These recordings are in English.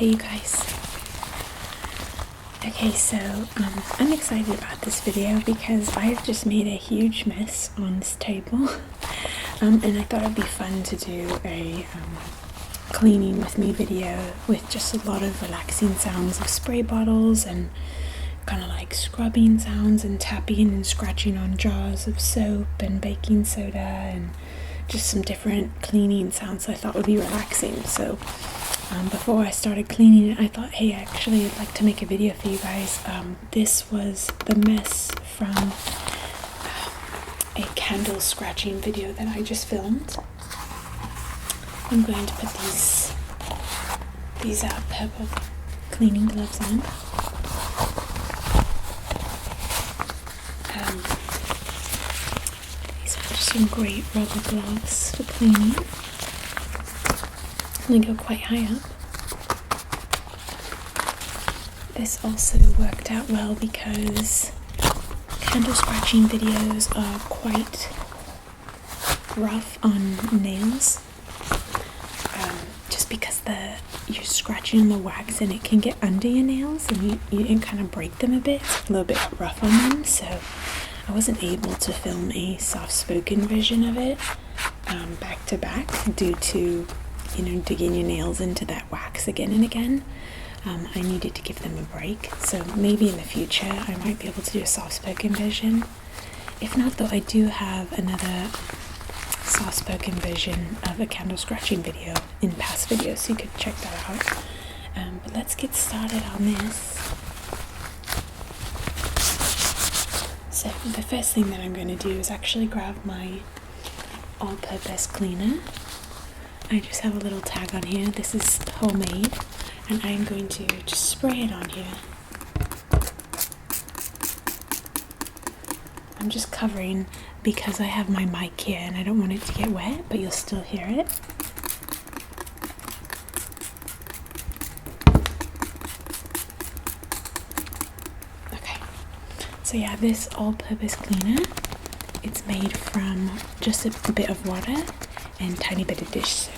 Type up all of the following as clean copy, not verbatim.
Hey you guys. Okay, so I'm excited about this video because I've just made a huge mess on this table. And I thought it'd be fun to do a cleaning with me video with just a lot of relaxing sounds of spray bottles and kind of like scrubbing sounds and tapping and scratching on jars of soap and baking soda and just some different cleaning sounds I thought would be relaxing. So before I started cleaning it, I thought, hey, actually I'd like to make a video for you guys. This was the mess from a candle scratching video that I just filmed. I'm going to put these purple cleaning gloves on. These are just some great rubber gloves for cleaning. They go quite high up. This also worked out well because candle scratching videos are quite rough on nails, just because you're scratching on the wax and it can get under your nails and you can kind of break them a bit. It's a little bit rough on them, so I wasn't able to film a soft-spoken version of it back to back due to digging your nails into that wax again and again. I needed to give them a break, so maybe in the future I might be able to do a soft-spoken version. If not though, I do have another soft-spoken version of a candle scratching video in past videos, so you could check that out. But let's get started on this. So the first thing that I'm going to do is actually grab my all-purpose cleaner. I just have a little tag on here. This is homemade, and I'm going to just spray it on here. I'm just covering because I have my mic here and I don't want it to get wet, but you'll still hear it. Okay, so yeah, this all-purpose cleaner, it's made from just a bit of water and tiny bit of dish soap.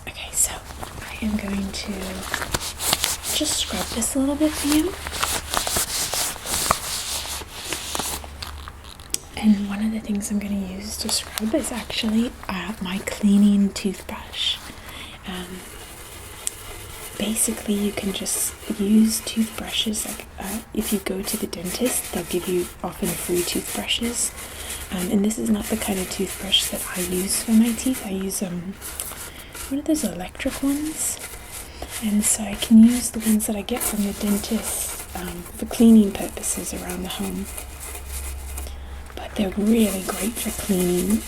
Okay, so I am going to just scrub this a little bit for you. And one of the things I'm going to use to scrub is actually my cleaning toothbrush. Basically, you can just use toothbrushes. Like if you go to the dentist, they'll give you often free toothbrushes. And this is not the kind of toothbrush that I use for my teeth. I use one of those electric ones. And so I can use the ones that I get from the dentist for cleaning purposes around the home. But they're really great for cleaning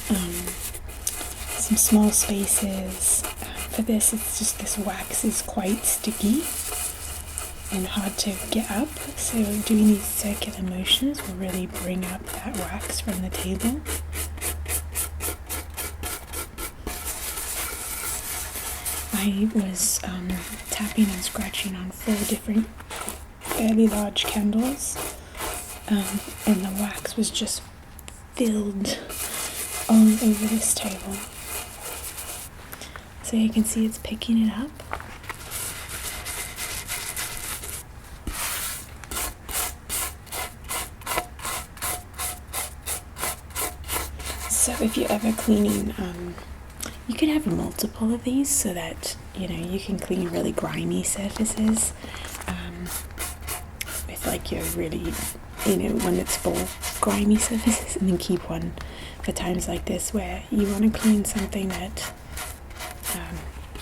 some small spaces. For this, it's just this wax is quite sticky and hard to get up, so doing these circular motions will really bring up that wax from the table. I was tapping and scratching on 4 different fairly large candles, and the wax was just filled all over this table. So you can see it's picking it up. So if you're ever cleaning, you could have multiple of these so that you can clean really grimy surfaces with like your really one that's full grimy surfaces, and then keep one for times like this where you want to clean something that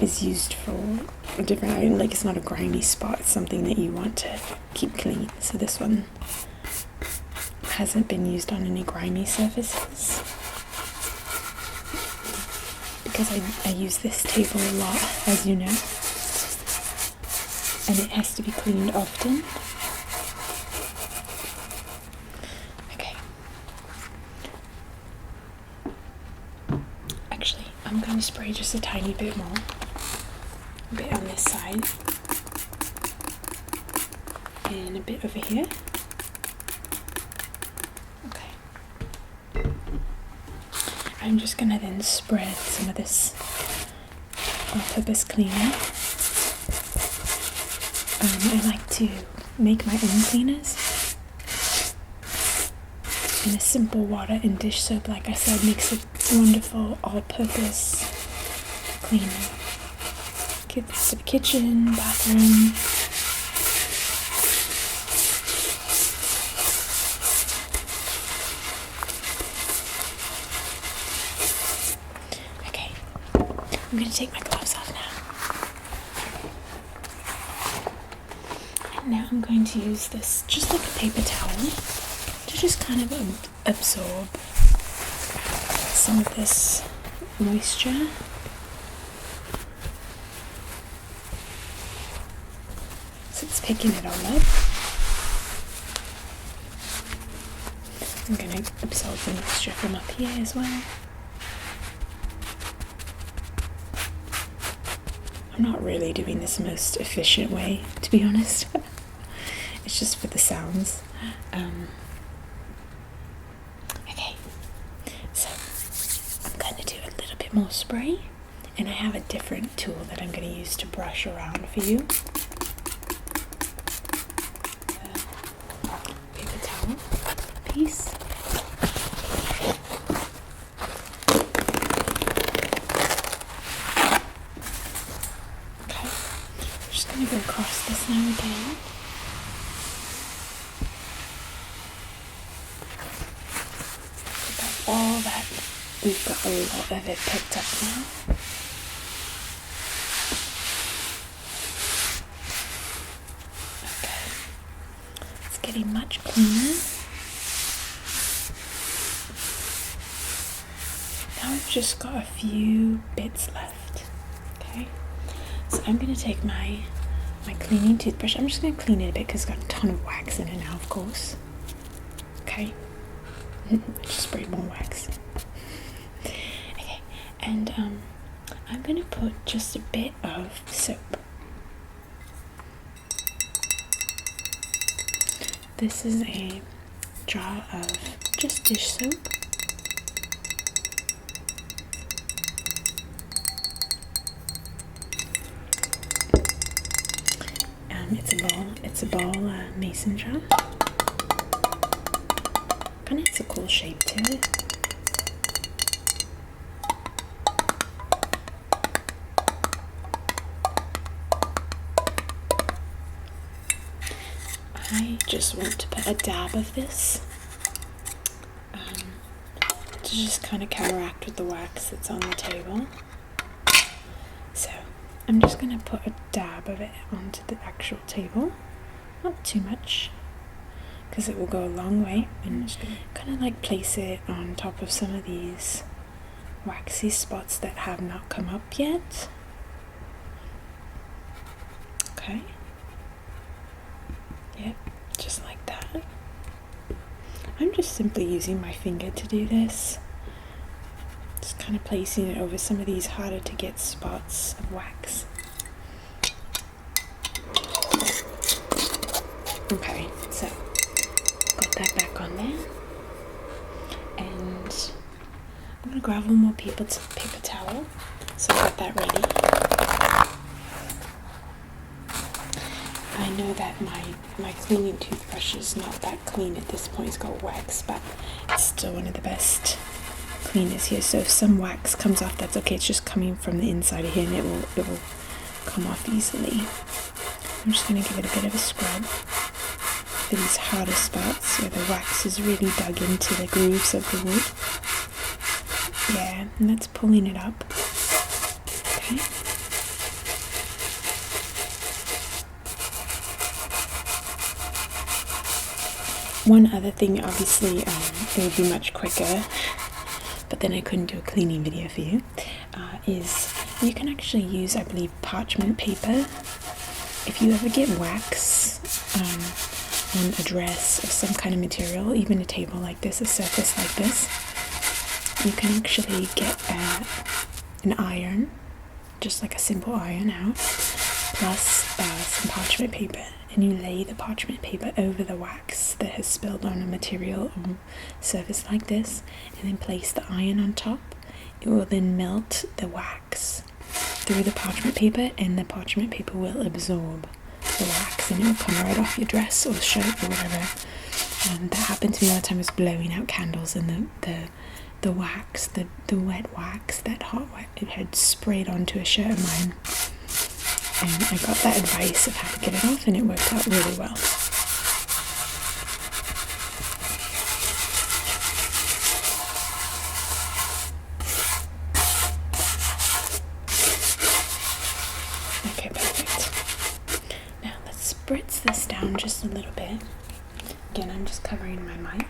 is used for a different, like it's not a grimy spot, it's something that you want to keep clean. So this one hasn't been used on any grimy surfaces because I use this table a lot, as you know, and it has to be cleaned often. Okay. Actually, I'm going to spray just a tiny bit more. A bit on this side. And a bit over here. Okay. I'm just going to then spread some of this all-purpose cleaner I like to make my own cleaners in a simple water and dish soap. Like I said, makes a wonderful all-purpose cleaner. It's the kitchen, bathroom. Okay, I'm going to take my gloves off now. And now I'm going to use this just like a paper towel to just kind of absorb some of this moisture. So it's picking it all up. I'm going to absorb the moisture from up here as well. I'm not really doing this most efficient way, to be honest. It's just for the sounds. Okay, so I'm going to do a little bit more spray, and I have a different tool that I'm going to use to brush around for you. Paper towel piece. Okay, I'm just going to go across this now again. All that, we've got a lot of it picked up now. Okay, it's getting much cleaner. Now we've just got a few bits left. Okay, so I'm going to take my cleaning toothbrush. I'm just going to clean it a bit because it's got a ton of wax in it now, of course. Okay. Just sprayed more wax. Okay, and I'm going to put just a bit of soap. This is a jar of just dish soap. It's a ball mason jar. And it's a cool shape to it. I just want to put a dab of this to just kind of counteract with the wax that's on the table. So I'm just going to put a dab of it onto the actual table, not too much, because it will go a long way, and just kind of like place it on top of some of these waxy spots that have not come up yet. Okay. Yep, just like that. I'm just simply using my finger to do this. Just kind of placing it over some of these harder to get spots of wax. Okay, so got that back on there, and I'm gonna grab one more paper towel, so I got that ready. I know that my cleaning toothbrush is not that clean at this point. It's got wax, but it's still one of the best cleaners here. So if some wax comes off, that's okay. It's just coming from the inside of here, and it will come off easily. I'm just gonna give it a bit of a scrub for these harder spots where the wax is really dug into the grooves of the wood. Yeah, and that's pulling it up. Okay. One other thing, obviously, it would be much quicker, but then I couldn't do a cleaning video for you, is you can actually use, I believe, parchment paper. If you ever get wax on a dress or some kind of material, even a table like this, a surface like this, you can actually get an iron, just like a simple iron out, plus some parchment paper, and you lay the parchment paper over the wax that has spilled on a material or surface like this, and then place the iron on top. It will then melt the wax through the parchment paper, and the parchment paper will absorb the wax and it will come right off your dress or shirt or whatever. And that happened to me all the time. I was blowing out candles and the wax, the wet wax, that hot wax, it had sprayed onto a shirt of mine. And I got that advice of how to get it off, and it worked out really well. Okay, perfect. Now let's spritz this down just a little bit. Again, I'm just covering my mic.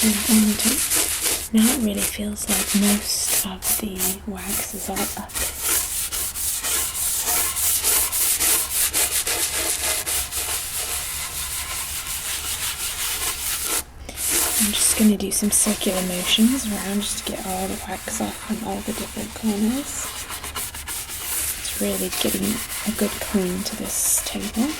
Do that one more time. Now it really feels like most of the wax is all up. I'm just going to do some circular motions around just to get all the wax off from all the different corners. It's really giving a good clean to this table.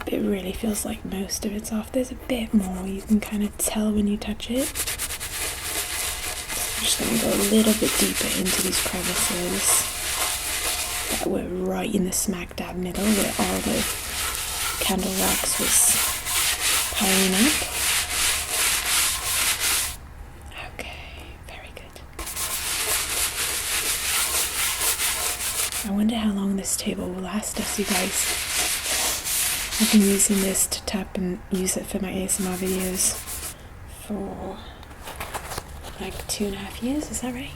It really feels like most of it's off. There's a bit more, you can kind of tell when you touch it. I'm just going to go a little bit deeper into these crevices that were right in the smack dab middle where all the candle wax was piling up. Okay, very good. I wonder how long this table will last us, you guys. I've been using this to tap and use it for my ASMR videos for like 2.5 years, is that right?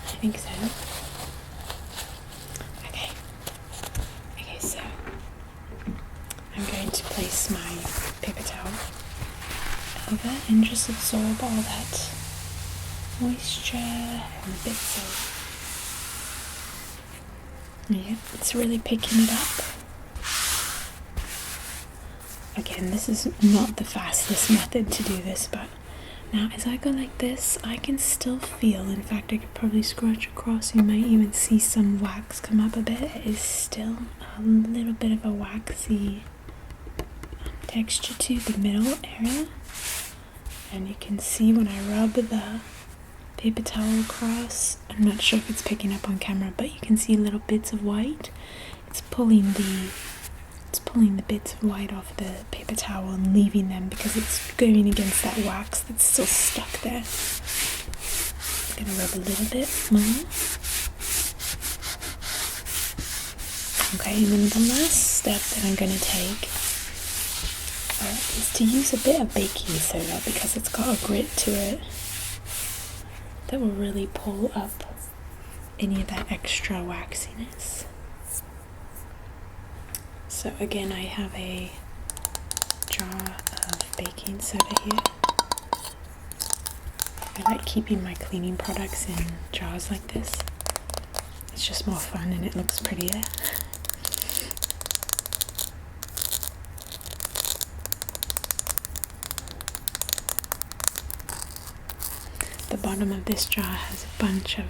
I think so. Okay, so I'm going to place my paper towel over and just absorb all that moisture and the bits of... Yeah, it's really picking it up. Again, this is not the fastest method to do this, but now as I go like this, I can still feel, in fact I could probably scratch across, you might even see some wax come up a bit. It is still a little bit of a waxy texture to the middle area, and you can see when I rub the paper towel across, I'm not sure if it's picking up on camera, but you can see little bits of white. It's pulling the bits of white off the paper towel and leaving them because it's going against that wax that's still stuck there. I'm going to rub a little bit more. Okay, and then the last step that I'm going to take is to use a bit of baking soda because it's got a grit to it that will really pull up any of that extra waxiness. So again, I have a jar of baking soda here. I like keeping my cleaning products in jars like this. It's just more fun and it looks prettier. The bottom of this jar has a bunch of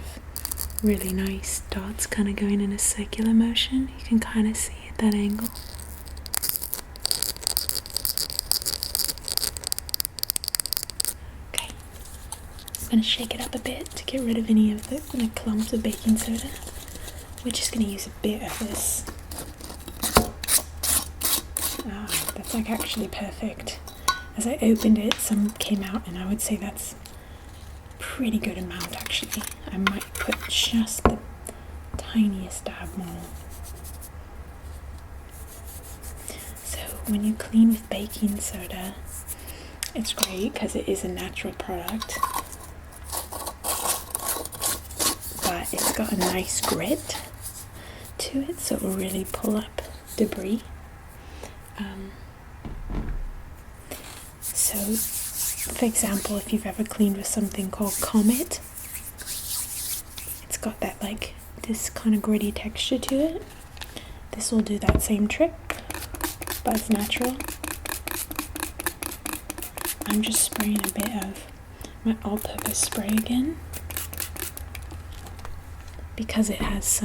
really nice dots kind of going in a circular motion. You can kind of see at that angle. Okay, I'm going to shake it up a bit to get rid of any of the clumps of baking soda. We're just going to use a bit of this. That's like actually perfect. As I opened it, some came out and I would say that's pretty good amount actually. I might put just the tiniest dab more. So when you clean with baking soda, it's great because it is a natural product, but it's got a nice grit to it, so it will really pull up debris. So for example, if you've ever cleaned with something called Comet, it's got that like this kind of gritty texture to it. This will do that same trick, but it's natural. I'm just spraying a bit of my all-purpose spray again, because it's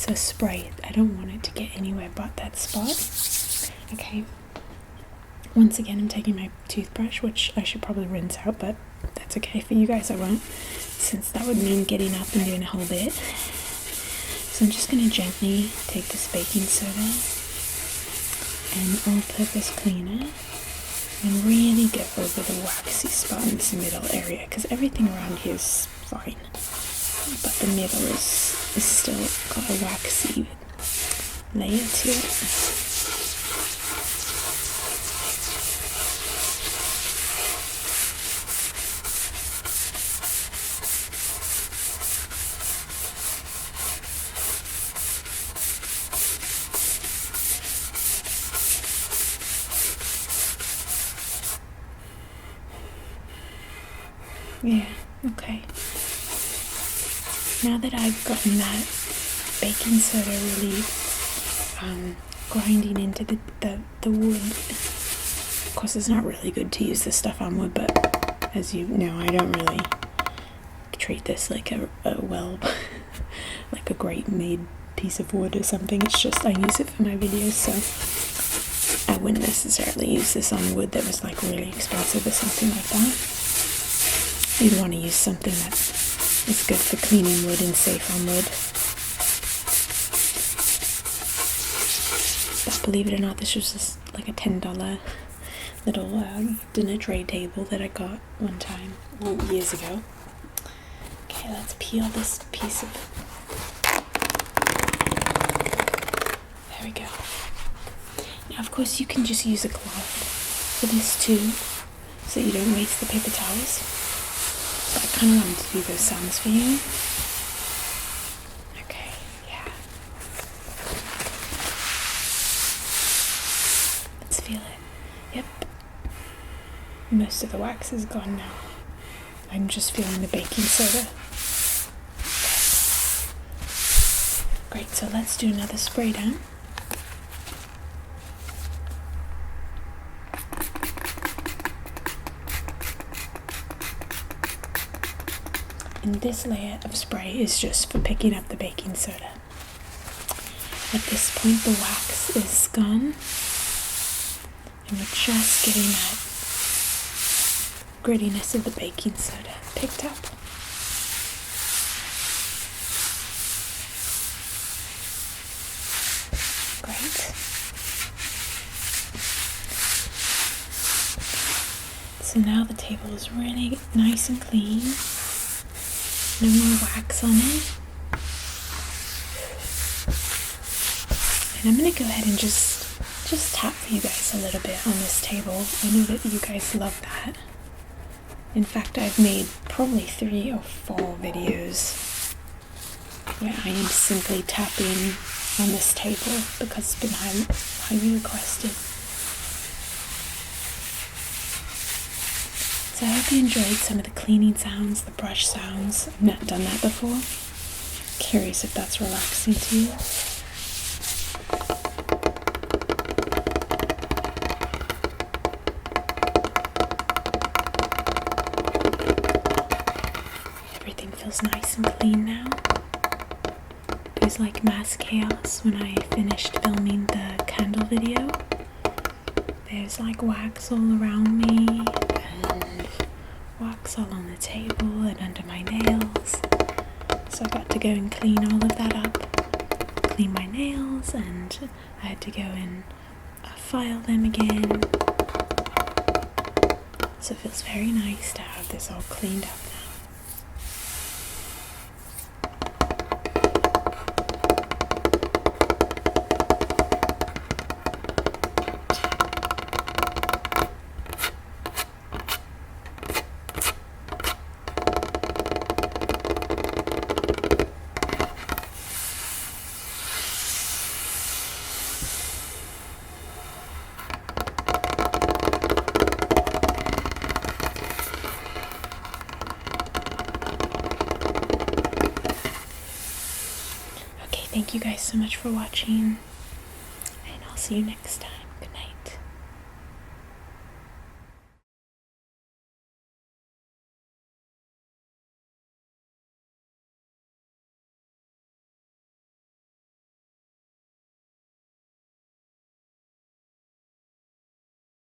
a spray. I don't want it to get anywhere but that spot. Okay. Once again, I'm taking my toothbrush, which I should probably rinse out, but that's okay for you guys, I won't, since that would mean getting up and doing a whole bit. So I'm just going to gently take this baking soda and all-purpose cleaner and really go over the waxy spot in this middle area, because everything around here is fine, but the middle is still got a waxy layer to it. Yeah, okay. Now that I've gotten that baking soda really grinding into the wood, of course it's not really good to use this stuff on wood, but as you know, I don't really treat this like a like a great made piece of wood or something. It's just I use it for my videos, so I wouldn't necessarily use this on wood that was like really expensive or something like that. You'd want to use something that is good for cleaning wood and safe on wood. But believe it or not, this was just like a $10 little dinner tray table that I got one time, years ago. Okay, let's peel this piece of... There we go. Now, of course, you can just use a cloth for this too, so you don't waste the paper towels. I kind of wanted to do those sounds for you. Okay, yeah. Let's feel it. Yep. Most of the wax is gone now. I'm just feeling the baking soda. Okay. Great, so let's do another spray down. And this layer of spray is just for picking up the baking soda. At this point, the wax is gone, and we're just getting that grittiness of the baking soda picked up. Great. So now the table is really nice and clean. No more wax on it. And I'm going to go ahead and just tap for you guys a little bit on this table. I know that you guys love that. In fact, I've made probably 3 or 4 videos where I am simply tapping on this table because it's been highly requested. So I hope you enjoyed some of the cleaning sounds, the brush sounds. I've not done that before. Curious if that's relaxing to you. Everything feels nice and clean now. It was like mass chaos when I finished filming the candle video. There's like wax all around me, and wax all on the table and under my nails. So I got to go and clean all of that up, clean my nails, and I had to go and file them again. So it feels very nice to have this all cleaned up now. Thank you guys so much for watching, and I'll see you next time.